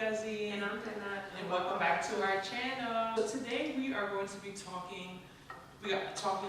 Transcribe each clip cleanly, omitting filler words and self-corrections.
Ngozi. And I'm Nnena. And welcome back to our channel. So today we are going to be talking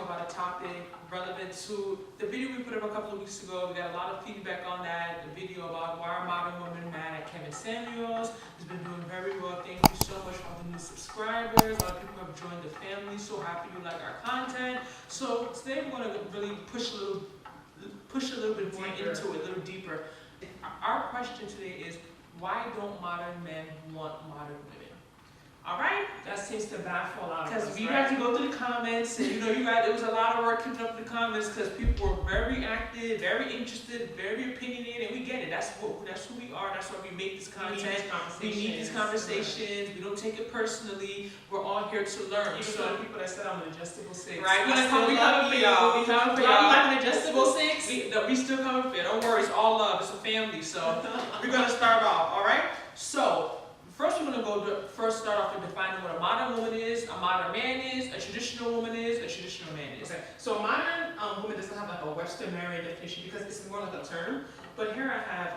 about a topic relevant to the video we put up a couple of weeks ago. We got a lot of feedback on that. The video about why are modern women mad at Kevin Samuels. It's been doing very well. Thank you so much for all the new subscribers. A lot of people have joined the family. So happy you like our content. So today we're going to really push a little bit more into it, a little deeper. Our question today is, why don't modern men want modern women? All right? That seems to baffle a lot of us. Because we had to go through the comments, and it was a lot of work keeping up with the comments because people were very active, very interested, very opinionated, and we get it. That's who we are. That's why we make this content. We need these conversations. Right. We don't take it personally. We're all here to learn. Even for the people that said I'm an adjustable 6. Right? We coming for y'all. We coming for y'all. I'm an adjustable 6. We still coming for you. Don't worry. It's all love. It's a family. So we're gonna start off. All right? So. First, we're going to start off with defining what a modern woman is, a modern man is, a traditional woman is, a traditional man is. Okay. So a modern woman doesn't have like a Webster-Merriam definition because it's more like a term. But here I have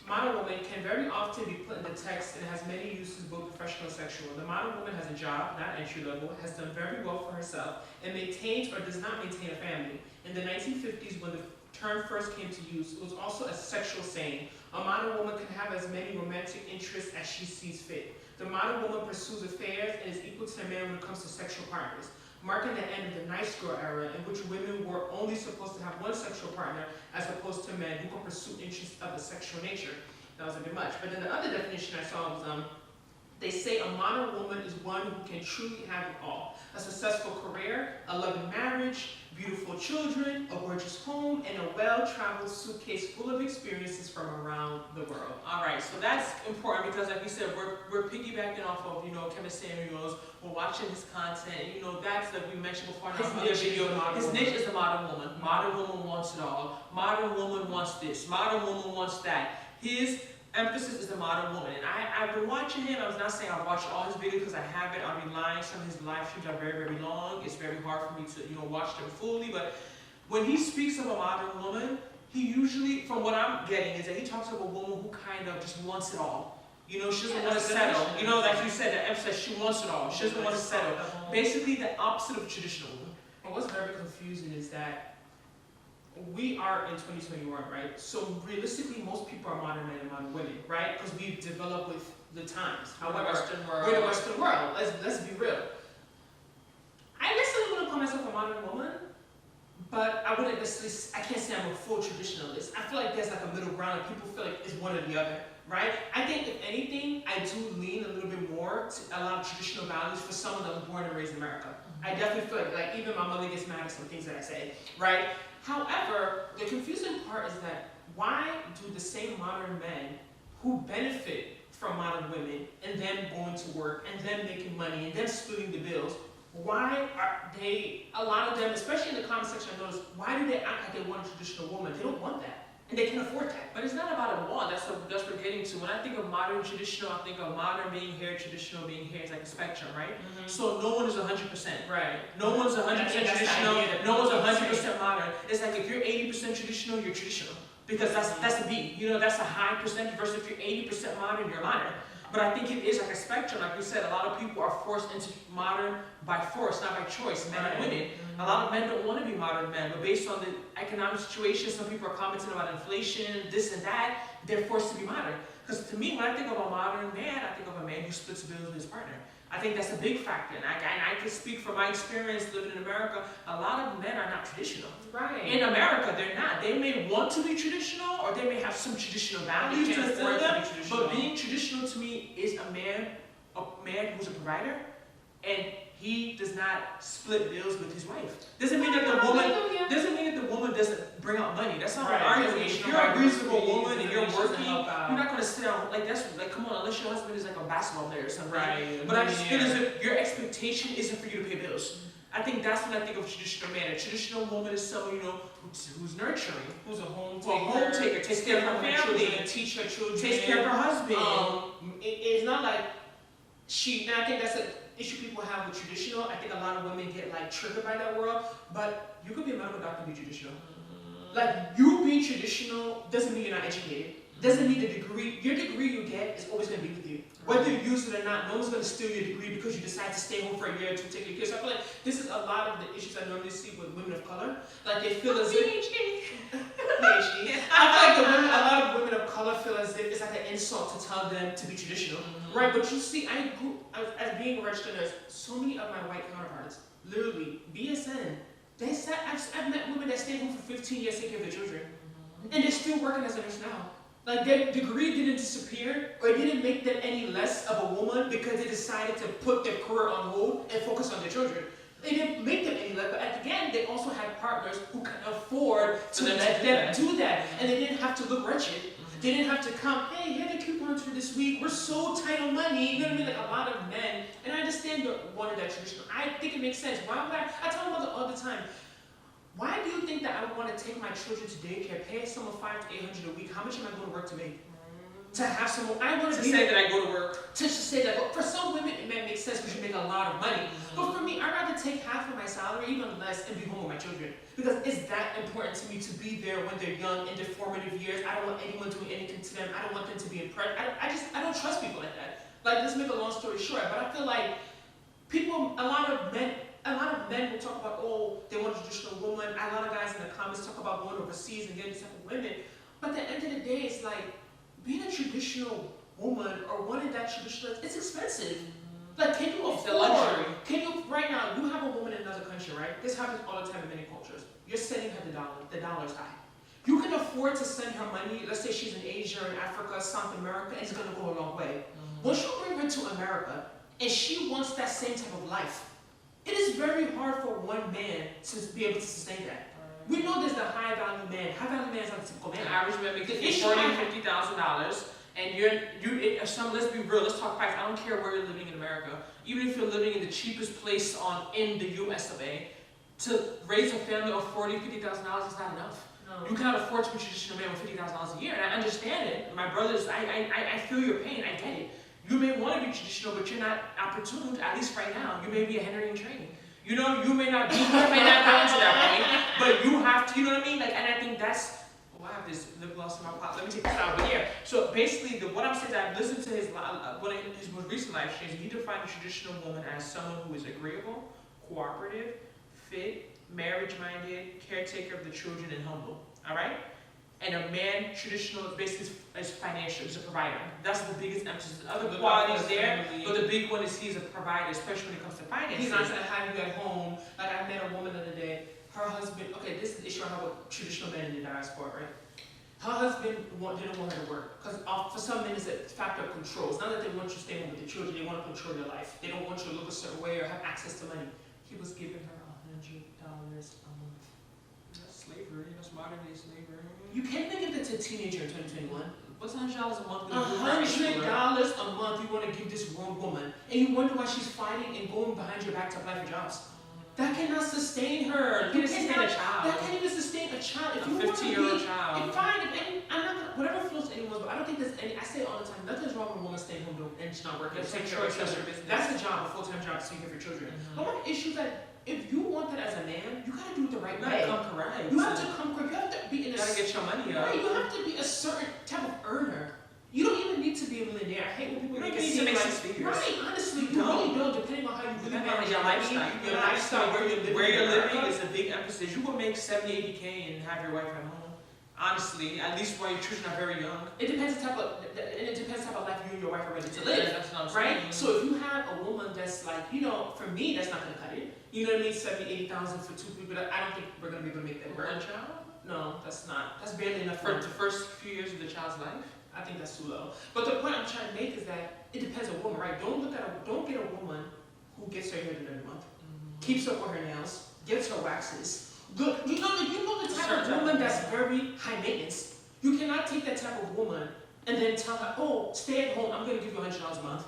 modern woman can very often be put in the text and has many uses, both professional and sexual. The modern woman has a job, not entry level, has done very well for herself, and maintains or does not maintain a family. In the 1950s, when the term first came to use, it was also a sexual saying. A modern woman can have as many romantic interests as she sees fit. The modern woman pursues affairs and is equal to a man when it comes to sexual partners, marking the end of the nice girl era in which women were only supposed to have one sexual partner as opposed to men who can pursue interests of a sexual nature. That was a bit much. But then the other definition I saw was, they say a modern woman is one who can truly have it all. A successful career, a loving marriage, beautiful children, a gorgeous home, and a well-traveled suitcase full of experiences from around the world. All right, so that's important because, like we said, we're piggybacking off of Kevin Samuels. We're watching his content. That's like we mentioned before in our other video. His niche is the modern woman. Modern woman wants it all. Modern woman wants this. Modern woman wants that. His emphasis is the modern woman, and I've been watching him. I was not saying I've watched all his videos because I haven't. I'll be lying. Some of his live streams are very, very long. It's very hard for me to watch them fully. But when he speaks of a modern woman, he usually, from what I'm getting, is that he talks of a woman who kind of just wants it all. She doesn't want to settle. Like you said, the emphasis, she wants it all. She doesn't want to settle. Basically, the opposite of traditional woman. And what's very confusing is that we are in 2021, right? So realistically, most people are modern men and modern women, right? Because we've developed with the times. However, we're in the Western world. Let's be real. I necessarily wouldn't call myself a modern woman, but I wouldn't necessarily. I can't say I'm a full traditionalist. I feel like there's like a middle ground, and people feel like it's one or the other, right? I think if anything, I do lean a little bit more to a lot of traditional values for someone that was born and raised in America. I definitely feel like even my mother gets mad at some things that I say, right? However, the confusing part is that why do the same modern men who benefit from modern women and them going to work and them making money and them splitting the bills, why are they, a lot of them, especially in the comment section I noticed, why do they act like they want a traditional woman? They don't want that. And they can afford that. But it's not about a want. That's what we're getting to. When I think of modern traditional, I think of modern being here, traditional being here. It's like a spectrum, right? Mm-hmm. So no one is 100%. Right. No one's 100% traditional. No one's 100% modern. It's like if you're 80% traditional, you're traditional. Because that's a B. That's a high percentage versus if you're 80% modern, you're modern. But I think it is like a spectrum. Like we said, a lot of people are forced into modern by force, not by choice, men and women. A lot of men don't want to be modern men, but based on the economic situation, some people are commenting about inflation, this and that, they're forced to be modern. Because to me, when I think of a modern man, I think of a man who splits bills with his partner. I think that's a big factor. And I can speak from my experience living in America, a lot of men are not traditional. Right. In America, they're not. They may want to be traditional, or they may have some traditional values to fulfill them, but being traditional to me is a man who's a provider, and he does not split bills with his wife. Doesn't mean that the woman doesn't bring out money. That's not what I'm arguing. If you're a reasonable woman and you're working, you're not going to sit down come on, unless your husband is like a basketball player or something. Right. But I just feel as if your expectation isn't for you to pay bills. I think that's when I think of a traditional man. A traditional woman is someone who's nurturing, who's a home taker, takes care of her family, teach her children, takes care of her husband. It's not like and I think that's an issue people have with traditional. I think a lot of women get like triggered by that world. But you could be a medical doctor and be traditional. Like you being traditional doesn't mean you're not educated. Doesn't need the degree. Your degree you get is always going to be with you. Whether you use it or not, no one's going to steal your degree because you decide to stay home for a year to take your kids. So I feel like this is a lot of the issues I normally see with women of color. Like they feel as if I feel like a lot of women of color feel as if it's like an insult to tell them to be traditional, right? But you see, as being a registered nurse, so many of my white counterparts, literally BSN, I've met women that stayed home for 15 years taking care of their children, and they're still working as a nurse now. Like their degree didn't disappear or didn't make them any less of a woman because they decided to put their career on hold and focus on their children. They didn't make them any less, but at the end, they also had partners who could afford to let them do that. And they didn't have to look wretched. They didn't have to come, hey, here are the coupons for this week. We're so tight on money. You know what I mean? Like a lot of men, and I understand you wanted that traditional. I think it makes sense. Why would I tell my mother all the time, why do you think that I would want to take my children to daycare, pay someone $500 to $800 a week? How much am I going to work to make? To have someone, I want to say that I go to work. To say that, but for some women it may make sense because you make a lot of money. But for me, I'd rather take half of my salary, even less, and be home with my children. Because it's that important to me to be there when they're young, in their formative years. I don't want anyone doing anything to them. I don't want them to be impressed. I don't trust people like that. Like, let's make a long story short, but I feel like a lot of men will talk about, oh, they want a traditional woman. A lot of guys in the comments talk about going overseas and getting these type of women. But at the end of the day, it's like, being a traditional woman or wanting that traditional, it's expensive. Like, can you afford? It's a luxury. Right now, you have a woman in another country, right? This happens all the time in many cultures. You're sending her the dollar's high. You can afford to send her money, let's say she's in Asia or in Africa, South America, and it's gonna go a long way. Once you bring her to America, and she wants that same type of life, it is very hard for one man to be able to sustain that. We know there's the high value man. High value man is not the typical man. An average man makes $40,000 to $50,000, and let's be real. Let's talk facts. I don't care where you're living in America. Even if you're living in the cheapest place in the U.S. of A., to raise a family of $40,000, $50,000 is not enough. No. You cannot afford to be a traditional man with $50,000 a year, and I understand it. My brothers, I feel your pain. I get it. You may want to be traditional, but you're not opportune. At least right now, you may be a Henry in training. You know, you may not go into that point, but you have to, you know what I mean? Like, and I think that's, I have this lip gloss in my pot. Let me take this out. But yeah, so basically, what I'm saying is I've listened to his most recent live streams. He defined a traditional woman as someone who is agreeable, cooperative, fit, marriage-minded, caretaker of the children, and humble. All right? And a man, traditional, basically is financial, is a provider. That's the biggest emphasis. Other qualities there, but the big one is he's a provider, especially when it comes to finances. He's not going to have you at home. Like, I met a woman the other day. Her husband, okay, this is the issue I have with traditional men in the diaspora, right? Her husband didn't want her to work. Because for some men, it's a factor of control. It's not that they want you to stay home with the children. They want to control your life. They don't want you to look a certain way or have access to money. He was giving her $100 a month. That's slavery. That's modern day slavery. You can't even give that to a teenager in 2021. What's $100 a month? $100 a month you want to give this grown woman. And you wonder why she's fighting and going behind your back to apply for jobs. That cannot sustain her. You can't sustain a child. That can't even sustain a child. If you 15-year-old child. Fine, I'm not gonna, whatever floats anyone's, but I don't think there's any, I say it all the time, nothing's wrong with a woman staying home and she's not working. Take care of her business. That's a job, a full-time job to take care of your children. But my issue is that if you want that as a man, you gotta do it the right way. You have to come correct. You have to be in a... You gotta get your money up. Right, you have to be a certain type of earner. You don't even need to be a millionaire. I hate when people make it seem like... Right, honestly, you really don't, depending on how you really manage your lifestyle. Your lifestyle, where you're living is a big emphasis. You will make $70,000, $80,000 and have your wife at home. Honestly, at least while your children are very young. It depends the type of life you and your wife are ready to live. That's what I'm saying. Right? So if you have a woman that's like, you know, for me, that's not gonna cut it. You know what I mean? $70,000, $80,000 for two people. I don't think we're gonna be able to make that work. One child? No, that's not. That's barely enough for the first few years of the child's life. I think that's too low. But the point I'm trying to make is that it depends on a woman, right? Don't get a woman who gets her hair done every month, keeps up with her nails, gets her waxes. Good. You know the type of woman that's very high maintenance. You cannot take that type of woman and then tell her, oh, stay at home, I'm gonna give you $100 a month.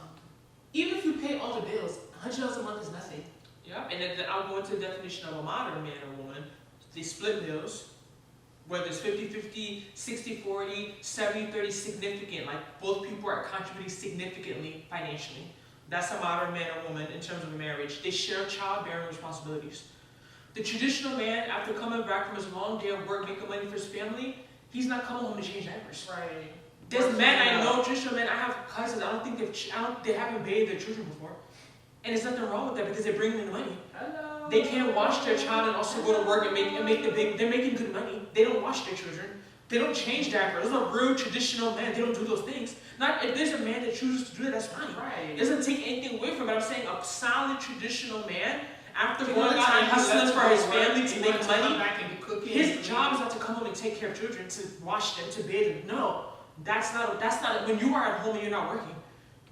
Even if you pay all the bills, $100 a month is nothing. Yeah, and then I'll go into the definition of a modern man or woman. They split bills, whether it's 50-50, 60-40, 70-30, significant, like both people are contributing significantly financially. That's a modern man or woman in terms of marriage. They share childbearing responsibilities. The traditional man, after coming back from his long day of work, making money for his family, he's not coming home to change diapers. Right. There's men I know, traditional men. I have cousins. I don't think they haven't bathed their children before, and there's nothing wrong with that because they're bringing in the money. Hello. They can't wash their child and also go to work and make the big. They're making good money. They don't wash their children. They don't change diapers. Those are real traditional men. They don't do those things. Not if there's a man that chooses to do that, that's fine. Right. It doesn't take anything away from it. I'm saying a solid traditional man, after going out and hustling for his family to make money, his job is not to come home and take care of children, to wash them, to bathe them. No, that's not. When you are at home and you're not working,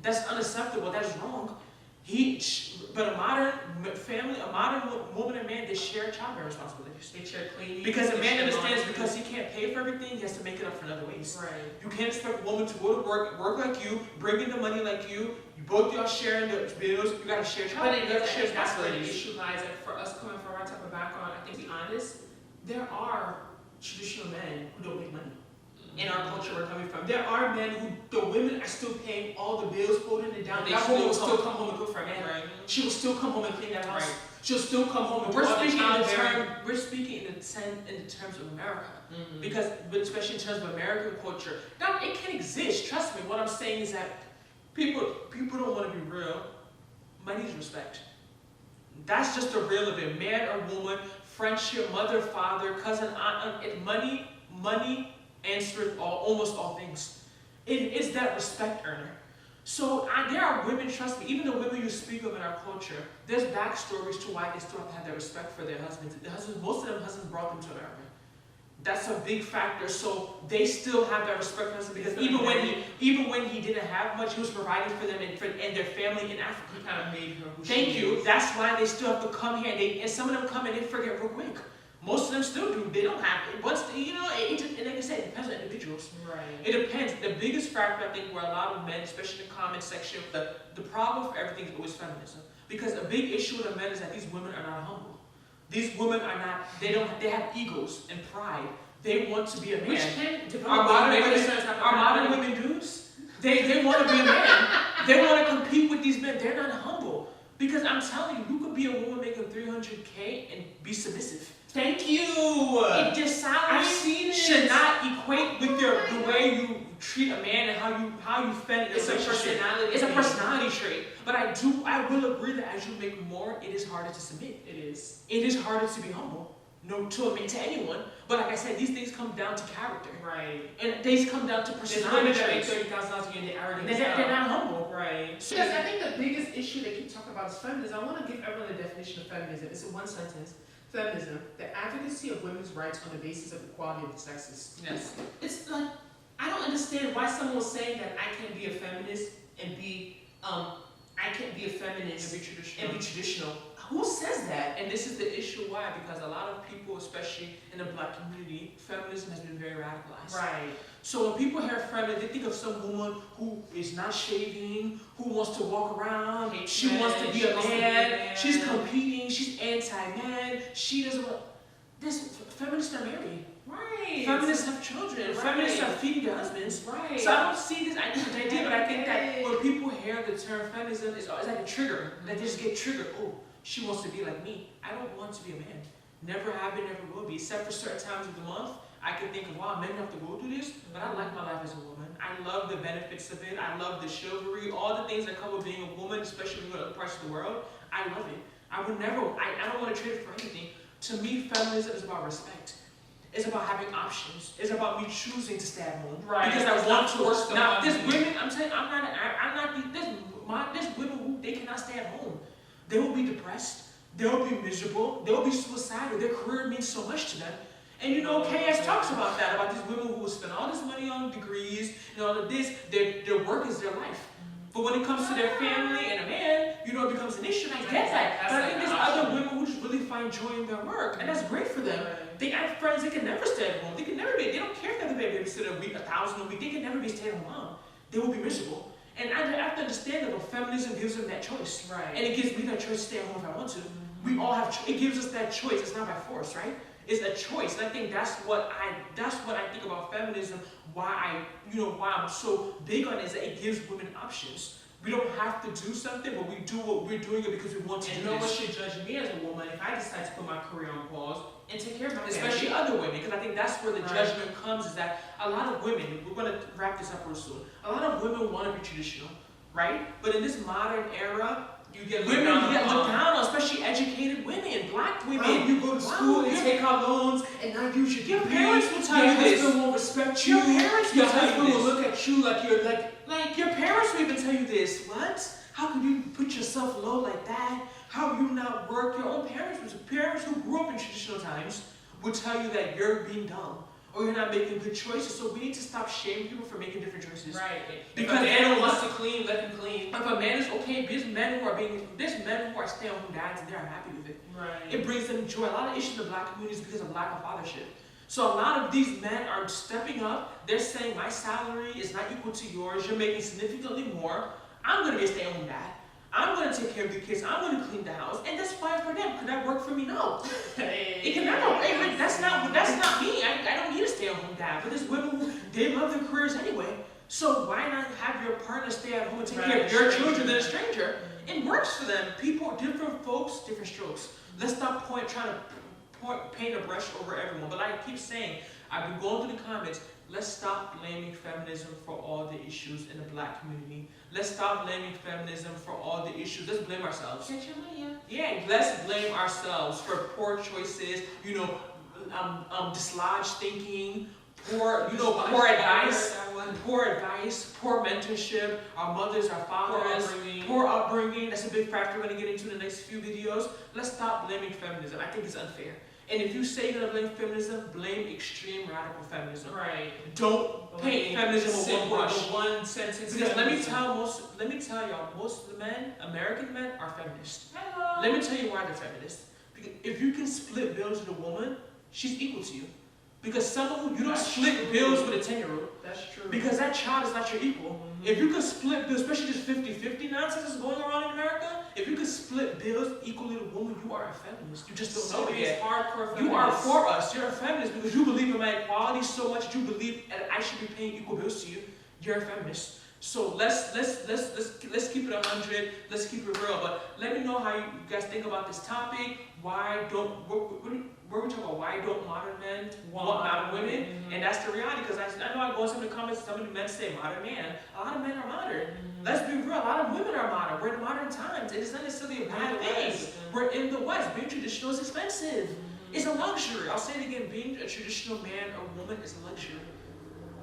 that's unacceptable. That is wrong. But a modern family, a modern woman and man, they share childcare responsibilities. They share cleaning. Because a man understands because he can't pay for everything, he has to make it up for other ways. Right. You can't expect a woman to go to work like you, bring in the money like you. You both y'all sharing the bills. You gotta share childcare. But that's where the issue lies. Like for us coming from our type of background, I think to be honest, there are traditional men who don't make money. In our culture we're coming from. There are men who, the women are still paying all the bills, holding it down. That woman will still come home and cook for a man. Right. She will still come home and clean that house. Right. She'll still come home and we're speaking in the terms of America. Mm-hmm. Because, especially in terms of American culture. Now, it can exist, trust me. What I'm saying is that people don't want to be real. Money is respect. That's just the real of it. Man or woman, friendship, mother, father, cousin, aunt, money answers almost all things. It is that respect earner. So there are women, trust me, even the women you speak of in our culture, there's backstories to why they still have to have that respect for their husbands. Most of them husbands brought them to America. That's a big factor. So they still have that respect for husband because even when he didn't have much, he was providing for them and their family in Africa. He kind of made her who Thank you. That's why they still have to come here. And some of them come and they forget real quick. Most of them still do. They don't have it. And like I said, it depends on individuals. Right. It depends. The biggest factor, I think, where a lot of men, especially in the comment section, the problem for everything is always feminism. Because a big issue with the men is that these women are not humble. These women are not. They have egos and pride. They want to be a man. Which can our modern women dudes. They want to be a man. They want to compete with these men. They're not humble. Because I'm telling you, you could be a woman making $300K and be submissive. Thank you. Your salary should not equate with the way you treat a man and how you fend. It's a personality. It's a personality trait. But I will agree that as you make more, it is harder to submit. It is. It is harder to be humble. No, to anyone. But like I said, these things come down to character. Right. And these come down to personality traits. $30,000 a year, they're not humble. Right. Because I think the biggest issue they keep talking about is feminism. I want to give everyone the definition of feminism. It's in one sentence. Feminism, the advocacy of women's rights on the basis of equality of the sexes. Yes. It's like, I don't understand why someone was saying that I can't be a feminist and be traditional. Who says that? And this is the issue why, because a lot of people, especially in the Black community, feminism has been very radicalized. Right. So when people hear feminism, they think of some woman who is not shaving, who wants to walk around, she wants to be a man, she's competing, she's anti-man, she doesn't want... Feminists are married. Right. Feminists have children. Right. Feminists are feeding their husbands. Right. So I don't see this idea, but I think that when people hear the term feminism, it's like a trigger. They just get triggered. Oh, she wants to be like me. I don't want to be a man. Never have been, never will be. Except for certain times of the month, I can think of, wow, men have to go through this, but I like my life as a woman. I love the benefits of it. I love the chivalry, all the things that come with being a woman, especially in other parts of the world. I love it. I would never, I don't want to trade it for anything. To me, feminism is about respect. It's about having options. It's about me choosing to stay at home. Right. Because I want to. Now, there's women, I'm saying, there's women who, they cannot stay at home. They will be depressed. They will be miserable. They will be suicidal. Their career means so much to them. And KS talks about that, about these women who will spend all this money on degrees and all of this. Their work is their life. But when it comes to their family and a man, it becomes an issue. I get that. But I think there's other women who just really find joy in their work. And that's great for them. They have friends, they can never stay at home. They can never be, they don't care if they have to be a babysitter a week, $1,000 a week. They can never be stay-at-home mom. They will be miserable. And I have to understand that, but feminism gives them that choice. Right. And it gives me that choice to stay at home if I want to. We all have, it gives us that choice. It's not by force, right? It's a choice. And I think that's what I think about feminism, why I'm so big on it, is that it gives women options. We don't have to do something, but we do what we're doing it because we want to do it. And no one should judge me as a woman if I decide to put my career on pause and take care of my family. Especially other women, because I think that's where the judgment comes, is that a lot of women, we're going to wrap this up real soon, a lot of women want to be traditional, right? But in this modern era, You get women looked get down looked on. down on, especially educated women, black women. Wow, you go to school and take out loans, and now you should Your be parents will tell your you this. husband won't respect you. Your parents will Your tell you husband will this. look at you like you're like Your parents will even tell you this. What? How could you put yourself low like that? How you not work? Your own parents who grew up in traditional times would tell you that you're being dumb or you're not making good choices. So we need to stop shaming people for making different choices. right. Because if a they man don't wants to clean, let him clean. If a man is okay, there's men who are stay-at-home dads and they're happy with it. Right. It brings them joy. A lot of issues in the black community is because of lack of fathership. So a lot of these men are stepping up. They're saying, my salary is not equal to yours. You're making significantly more. I'm going to be a stay-at-home dad. I'm going to take care of the kids. I'm going to clean the house. And that's fine for them. Could that work for me? No. It can never. That's not me. I don't need a stay-at-home dad. But there's women who, they love their careers anyway. So why not have your partner stay at home and take care of your children than a stranger? It works for them. People, different folks, different strokes. Let's stop trying to paint a brush over everyone. But like I keep saying, I've been going through the comments. Let's stop blaming feminism for all the issues in the black community. Let's stop blaming feminism for all the issues. Let's blame ourselves. Get your money up. Yeah, let's blame ourselves for poor choices, dislodged thinking, poor advice, poor mentorship, our mothers, our fathers, poor upbringing. That's a big factor we're going to get into in the next few videos. Let's stop blaming feminism. I think it's unfair. And if you say you're going to blame feminism, blame extreme radical feminism. Right. Don't paint feminism with one brush. One sentence. Because let me tell y'all, most of the men, American men, are feminists. Hello. Let me tell you why they're feminists. Because if you can split bills with a woman, she's equal to you. Because someone who you don't split bills with a 10-year-old. That's true. Because that child is not your equal. Mm-hmm. If you can split bills, especially this 50-50 nonsense that's going around in America, if you can split bills equally with a woman, you are a feminist. You just don't know it yet. Hardcore feminist. You are for us. You're a feminist because you believe in my equality so much. You believe that I should be paying equal bills to you. You're a feminist. So let's keep it 100. Let's keep it real. But let me know how you guys think about this topic. Why don't we're talking about why don't modern men want modern women? Mm-hmm. And that's the reality. Because I know I go in some of the comments. Some of the men say modern man. A lot of men are modern. Mm-hmm. Let's be real. A lot of women are modern. We're in modern times. It is not necessarily a bad thing. We're in the West. Being traditional is expensive. Mm-hmm. It's a luxury. I'll say it again. Being a traditional man or woman is a luxury.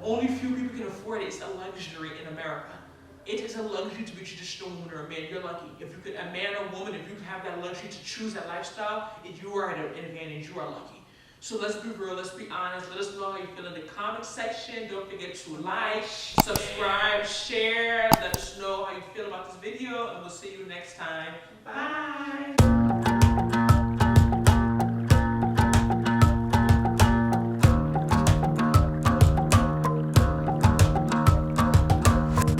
Only few people can afford it. It's a luxury in America. It is a luxury to be a traditional woman or a man. You're lucky. If you could, a man or woman, if you have that luxury to choose that lifestyle, if you are at an advantage, you are lucky. So let's be real, let's be honest. Let us know how you feel in the comment section. Don't forget to like, subscribe, share. Let us know how you feel about this video, and we'll see you next time. Bye.